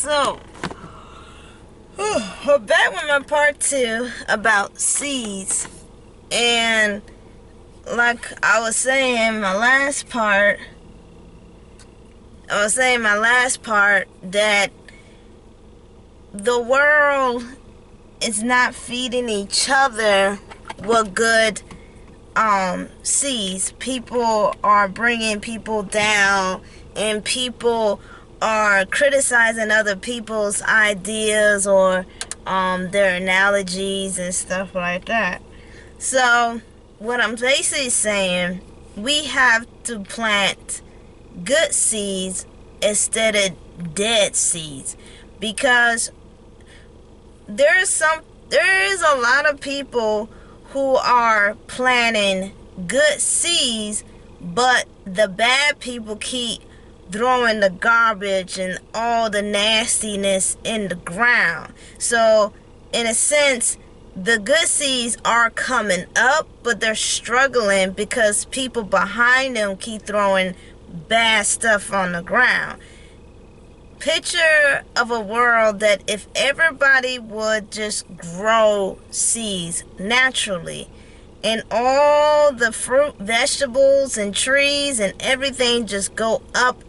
So, we're back with my part 2 about seeds. And like I was saying my last part, that the world is not feeding each other with good seeds. People are bringing people down, and people are criticizing other people's ideas or their analogies and stuff like that. So what I'm basically saying, we have to plant good seeds instead of dead seeds, because there is a lot of people who are planting good seeds, but the bad people keep throwing the garbage and all the nastiness in the ground. So in a sense, the good seeds are coming up, but they're struggling because people behind them keep throwing bad stuff on the ground. Picture of a world that if everybody would just grow seeds naturally, and all the fruit, vegetables, and trees and everything just go up,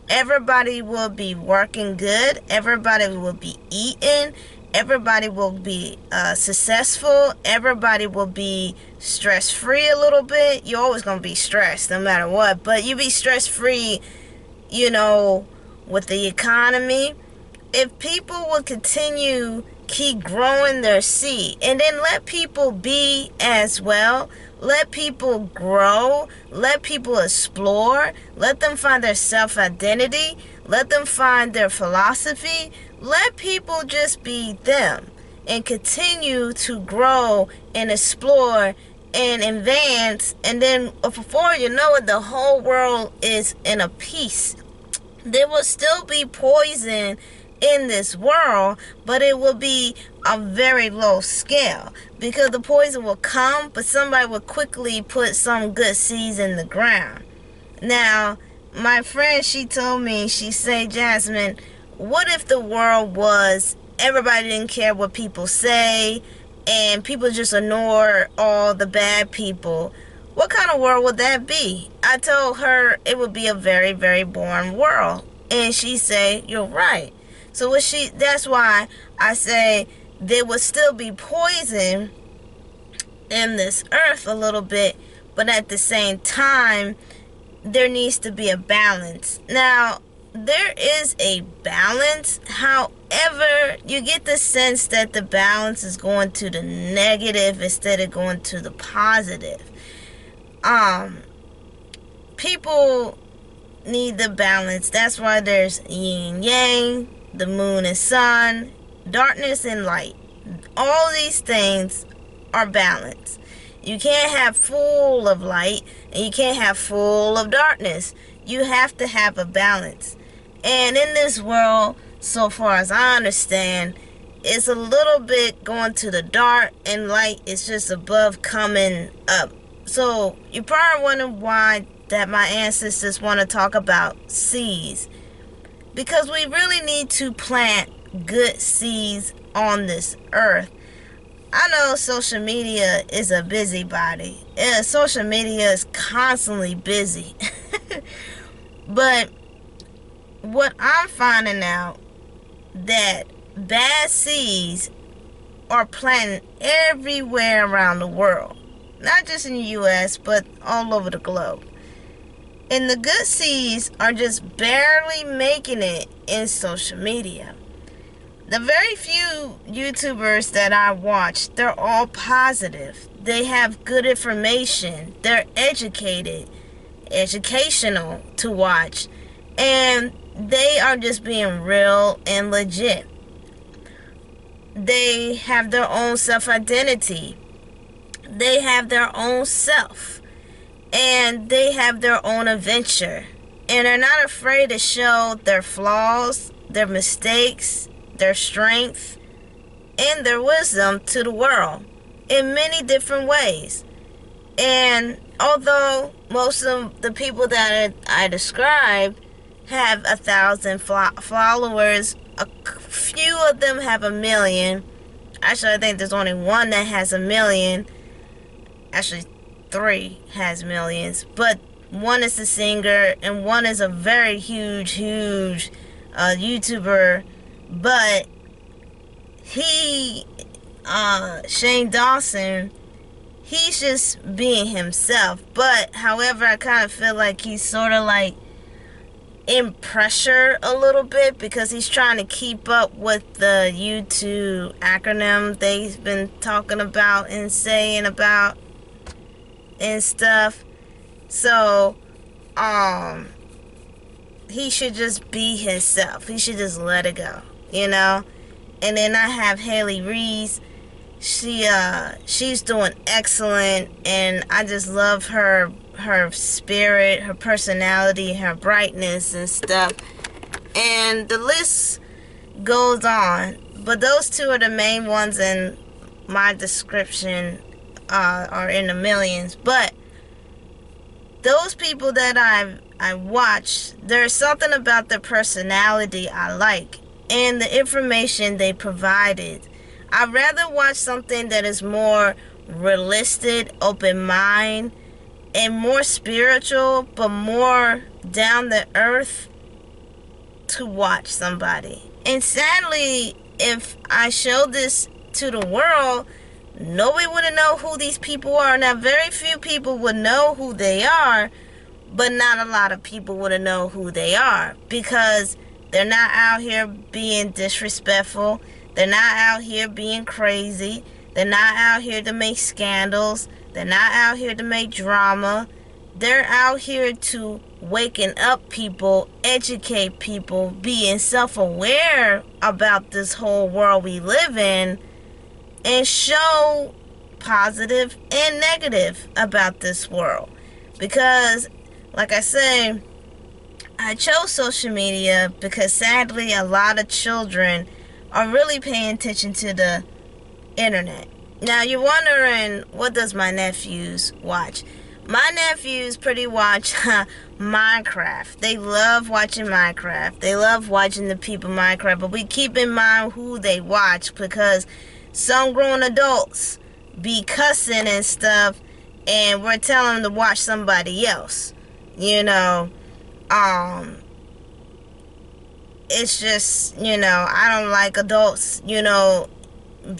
everybody will be working good, everybody will be eating, everybody will be successful, everybody will be stress-free a little bit. You're always going to be stressed no matter what, but you be stress-free, with the economy. If people will keep growing their seed, and then let people be as well, let people grow, let people explore, let them find their self-identity, let them find their philosophy, let people just be them and continue to grow and explore and advance. And then before you know it, the whole world is in a peace. There will still be poison in this world, but it will be a very low scale, because the poison will come, but somebody will quickly put some good seeds in the ground. Now, my friend, she told me, she said, Jasmine, what if the world was everybody didn't care what people say and people just ignore all the bad people? What kind of world would that be? I told her it would be a very, very boring world. And she said, you're right. So that's why I say there would still be poison in this earth a little bit, but at the same time, there needs to be a balance. Now, there is a balance. However, you get the sense that the balance is going to the negative instead of going to the positive. People need the balance. That's why there's yin and yang, the moon and sun, darkness and light. All these things are balanced. You can't have full of light and you can't have full of darkness. You have to have a balance. And in this world, so far as I understand, it's a little bit going to the dark, and light is just above coming up. So you probably wonder why that my ancestors want to talk about seeds, because we really need to plant good seeds on this earth. I know social media is a busybody. Social media is constantly busy. But what I'm finding out, that bad seeds are planted everywhere around the world. Not just in the U.S., but all over the globe. And the good seeds are just barely making it in social media. The very few YouTubers that I watch, they're all positive. They have good information. They're educational to watch. And they are just being real and legit. They have their own self-identity. They have their own self. And they have their own adventure. And they're not afraid to show their flaws, their mistakes, their strength, and their wisdom to the world in many different ways. And although most of the people that I described have 1,000 followers. A few of them have 1,000,000. Actually, I think there's only one that has 1,000,000. Actually, 3 has millions. But one is a singer, and one is a very huge YouTuber. But he, Shane Dawson, he's just being himself. But, however, I kind of feel like he's sort of like in pressure a little bit because he's trying to keep up with the YouTube acronym they've been talking about and saying about and stuff. So, he should just be himself. He should just let it go, you know? And then I have Haley Reese. She's doing excellent, and I just love her spirit, her personality, her brightness and stuff. And the list goes on. But those two are the main ones in my description, are in the millions. But those people that I watch, there's something about their personality I like, and the information they provided. I'd rather watch something that is more realistic, open mind, and more spiritual, but more down the earth to watch somebody. And sadly, if I showed this to the world, nobody would know who these people are. Now, very few people would know who they are, but not a lot of people would know who they are because they're not out here being disrespectful. They're not out here being crazy. They're not out here to make scandals. They're not out here to make drama. They're out here to waken up people, educate people, being self-aware about this whole world we live in, and show positive and negative about this world. Because, like I say, I chose social media because sadly a lot of children are really paying attention to the internet. Now you're wondering, what does my nephews watch? My nephews pretty watch Minecraft. They love watching Minecraft. They love watching the people Minecraft. But we keep in mind who they watch because some grown adults be cussing and stuff, and we're telling them to watch somebody else. You know, it's just, I don't like adults,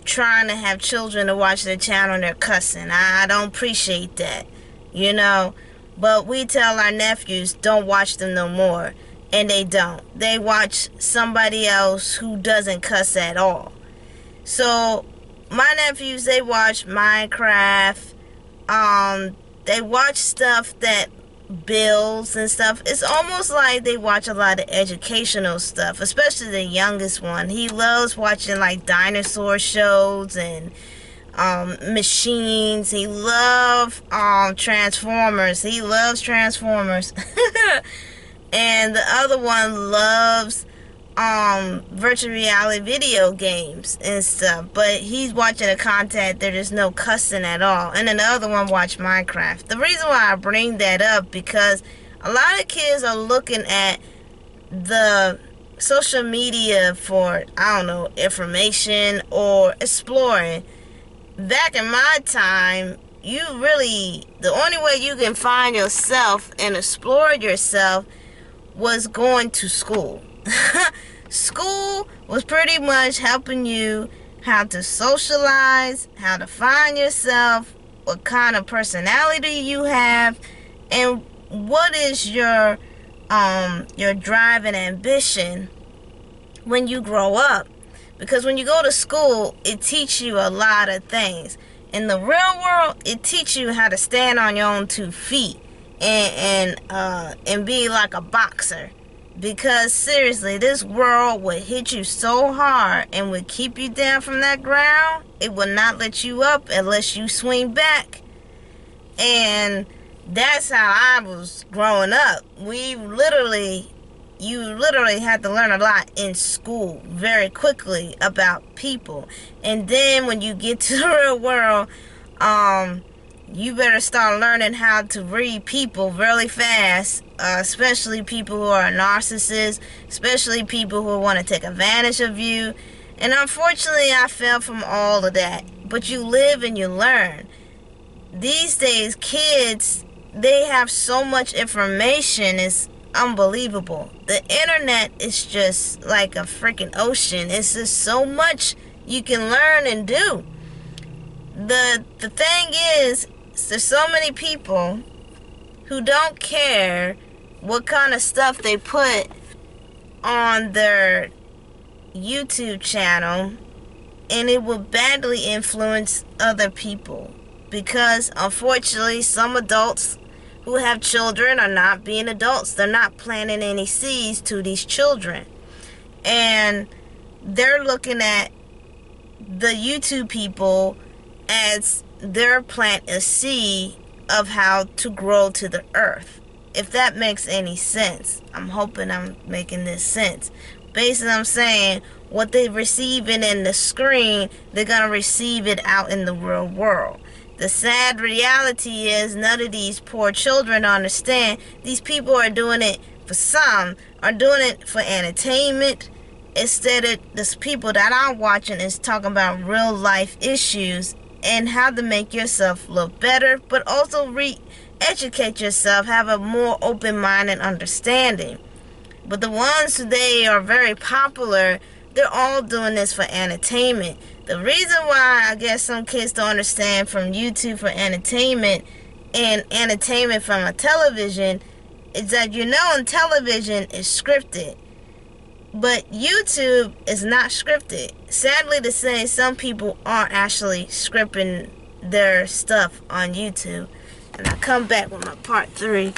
trying to have children to watch their channel and they're cussing. I don't appreciate that, But we tell our nephews, don't watch them no more. And they don't. They watch somebody else who doesn't cuss at all. So, my nephews, they watch Minecraft. They watch stuff that builds and stuff. It's almost like they watch a lot of educational stuff, especially the youngest one. He loves watching like dinosaur shows and machines. He loves Transformers. He loves Transformers. And the other one loves virtual reality video games and stuff, but he's watching a content that there's no cussing at all. And then the other one watched Minecraft. The reason why I bring that up, because a lot of kids are looking at the social media for, information or exploring. Back in my time, the only way you can find yourself and explore yourself was going to school. School was pretty much helping you how to socialize, how to find yourself, what kind of personality you have, and what is your drive and ambition when you grow up. Because when you go to school, it teaches you a lot of things. In the real world, it teaches you how to stand on your own 2 feet and be like a boxer. Because seriously, this world would hit you so hard and would keep you down from that ground. It would not let you up unless you swing back. And that's how I was growing up. You literally had to learn a lot in school very quickly about people. And then when you get to the real world, you better start learning how to read people really fast, especially people who are narcissists, especially people who want to take advantage of you. And unfortunately, I fell from all of that. But you live and you learn. These days, kids, they have so much information, it's unbelievable. The internet is just like a freaking ocean. It's just so much you can learn and do. The thing is, there's so many people who don't care what kind of stuff they put on their YouTube channel, and it will badly influence other people, because unfortunately some adults who have children are not being adults. They're not planting any seeds to these children, and they're looking at the YouTube people as their plant a seed of how to grow to the earth. If that makes any sense. I'm hoping I'm making this sense. Basically, I'm saying what they're receiving in the screen, they're going to receive it out in the real world. The sad reality is none of these poor children understand these people are doing it for some, are doing it for entertainment. Instead of this people that I'm watching is talking about real life issues and how to make yourself look better, but also educate yourself, have a more open mind and understanding. But the ones today are very popular, they're all doing this for entertainment. The reason why I guess some kids don't understand from YouTube for entertainment and entertainment from a television is that on television is scripted. But YouTube is not scripted. Sadly to say, some people are actually scripting their stuff on YouTube. And I'll come back with my part 3.